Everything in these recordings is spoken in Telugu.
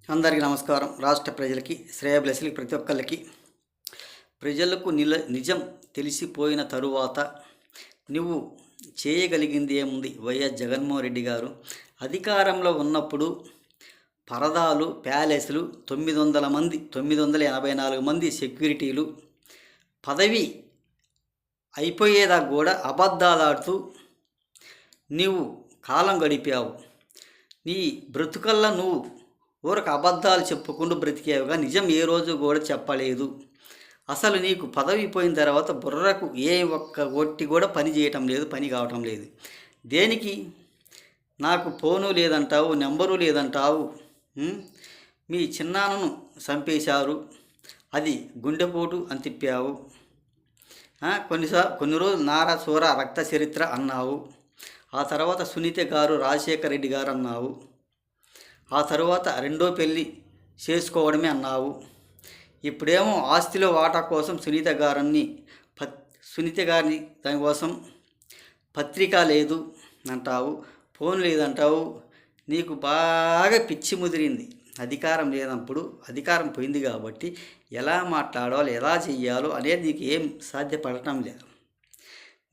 అందరికీ నమస్కారం. రాష్ట్ర ప్రజలకి, శ్రేయోభిలాషులకి, ప్రతి ఒక్కళ్ళకి ప్రజలకు నిజం తెలిసిపోయిన తరువాత నువ్వు చేయగలిగింది ఏముంది? వైఎస్ జగన్మోహన్ రెడ్డి గారు అధికారంలో ఉన్నప్పుడు పరదాలు, ప్యాలెస్లు, 900 మంది, 984 మంది సెక్యూరిటీలు, పదవి అయిపోయేదాకా కూడా అబద్ధాలాడుతూ నీవు కాలం గడిపావు. నీ బ్రతుకల్లా నువ్వు ఊరకు అబద్ధాలు చెప్పుకుంటూ బ్రతికేవుగా, నిజం ఏ రోజు కూడా చెప్పలేదు. అసలు నీకు పదవి పోయిన తర్వాత బుర్రకు ఏ ఒక్క ఒట్టి కూడా పని చేయటం లేదు, పని కావటం లేదు. దేనికి? నాకు ఫోను లేదంటావు, నెంబరు లేదంటావు. మీ చిన్నాన్నను చంపేశారు, అది గుండెపోటు అని తిప్పావు. కొన్ని రోజులు నారా సూర రక్త చరిత్ర అన్నావు. ఆ తర్వాత సునీత గారు, రాజశేఖర రెడ్డి గారు అన్నావు. ఆ తరువాత రెండో పెళ్ళి చేసుకోవడమే అన్నావు. ఇప్పుడేమో ఆస్తిలో వాటా కోసం సునీత గారిని దానికోసం పత్రిక లేదు అంటావు, ఫోన్ లేదంటావు. నీకు బాగా పిచ్చి ముదిరింది. అధికారం లేనప్పుడు, అధికారం పోయింది కాబట్టి ఎలా మాట్లాడాలో, ఎలా చెయ్యాలో అనేది నీకు ఏం సాధ్యపడటం లేదు.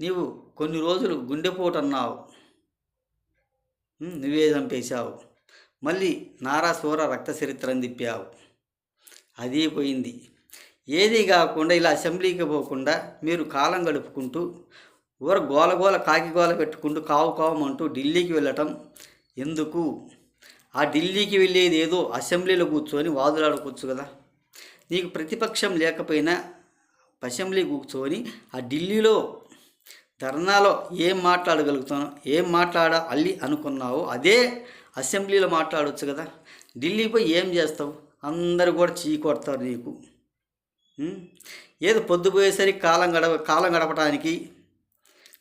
నీవు కొన్ని రోజులు గుండెపోటు అన్నావు, నువ్వే చంపేశావు. మళ్ళీ నారా సూర రక్త చరిత్రని తిప్పావు, అది పోయింది. ఏది కాకుండా ఇలా అసెంబ్లీకి పోకుండా మీరు కాలం గడుపుకుంటూ గోల కాకిగోల పెట్టుకుంటూ కావుమంటూ ఢిల్లీకి వెళ్ళటం ఎందుకు? ఆ ఢిల్లీకి వెళ్ళేది ఏదో అసెంబ్లీలో కూర్చొని వాదులాడుకోవచ్చు కదా. నీకు ప్రతిపక్షం లేకపోయినా అసెంబ్లీ కూర్చొని ఆ ఢిల్లీలో ధర్నాలో ఏం మాట్లాడగలుగుతానో, ఏం అల్లి అనుకున్నావో అదే అసెంబ్లీలో మాట్లాడవచ్చు కదా. ఢిల్లీ పోయి ఏం చేస్తావు? అందరూ కూడా కొడతారు నీకు. ఏదో పొద్దుపోయేసరికి కాలం గడపడానికి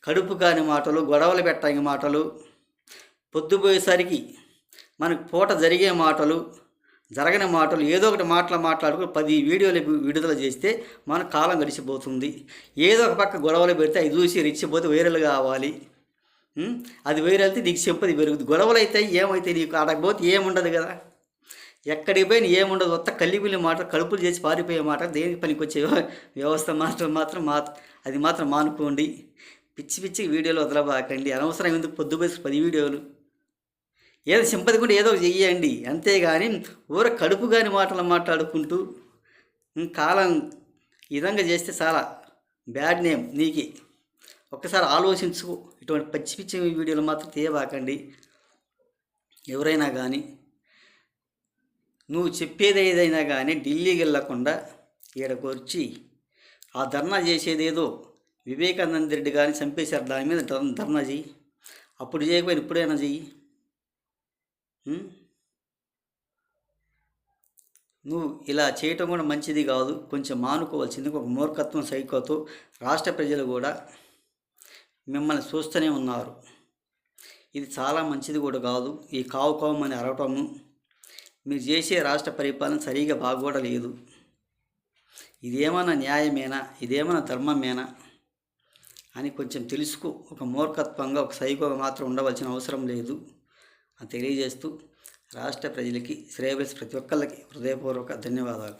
కడుపు కాని మాటలు, గొడవలు పెట్టడానికి మాటలు, పొద్దుపోయేసరికి మనకు పూట జరిగే మాటలు, జరగని మాటలు, ఏదో ఒకటి మాట్లాడుకుని 10 వీడియోలు విడుదల చేస్తే మన కాలం గడిచిపోతుంది. ఏదో ఒక పక్క గొడవలు పెడితే అవి చూసి రెచ్చిపోతే వైరల్ కావాలి. అది వైరల్తే నీకు సింపతి పెరుగుతుంది. గొడవలు అయితే ఏమైతే నీకు ఆడకపోతే ఏముండదు కదా. ఎక్కడికి పోయిన ఏముండదు. కొత్త కల్లిపిల్లి మాట, కడుపులు చేసి పారిపోయే మాట, దేనికి పనికి వచ్చే వ్యవస్థ అది మాత్రం మానుకోండి. పిచ్చి వీడియోలు వదలబాకండి. అనవసరం ఎందుకు పొద్దుపోయి 10 వీడియోలు. ఏదో సింపతి కూడా ఏదో చెయ్యండి, అంతేగాని కడుపు కాని మాటలు మాట్లాడుకుంటూ కాలం ఈ విధంగా చేస్తే చాలా బ్యాడ్ నేమ్ నీకే. ఒక్కసారి ఆలోచించుకో. ఇటువంటి పిచ్చి వీడియోలు మాత్రం తీయబాకండి. ఎవరైనా కానీ నువ్వు చెప్పేది ఏదైనా కానీ ఢిల్లీకి వెళ్ళకుండా ఈడకు వచ్చి ఆ ధర్నా చేసేదేదో వివేకానంద రెడ్డి గారిని చంపేశారు, దాని మీద ధర్నా చెయ్యి. అప్పుడు చేయకపోయినా ఇప్పుడైనా చెయ్యి. నువ్వు ఇలా చేయటం కూడా మంచిది కాదు, కొంచెం మానుకోవాల్సింది. ఒక మూర్ఖత్వం, సైకోతో రాష్ట్ర ప్రజలు కూడా మిమ్మల్ని చూస్తూనే ఉన్నారు. ఇది చాలా మంచిది కూడా కాదు. ఈ కావుమని అరవటము, మీరు చేసే రాష్ట్ర పరిపాలన సరిగా బాగోడలేదు. ఇదేమన్నా న్యాయమేనా? ఇదేమన్నా ధర్మమేనా అని కొంచెం తెలుసుకో. ఒక మూర్ఖత్వంగా, ఒక సైకోగా మాత్రం ఉండవలసిన అవసరం లేదు అని తెలియజేస్తూ రాష్ట్ర ప్రజలకి, శ్రేయోభిలాషులకి ప్రతి ఒక్కళ్ళకి హృదయపూర్వక ధన్యవాదాలు.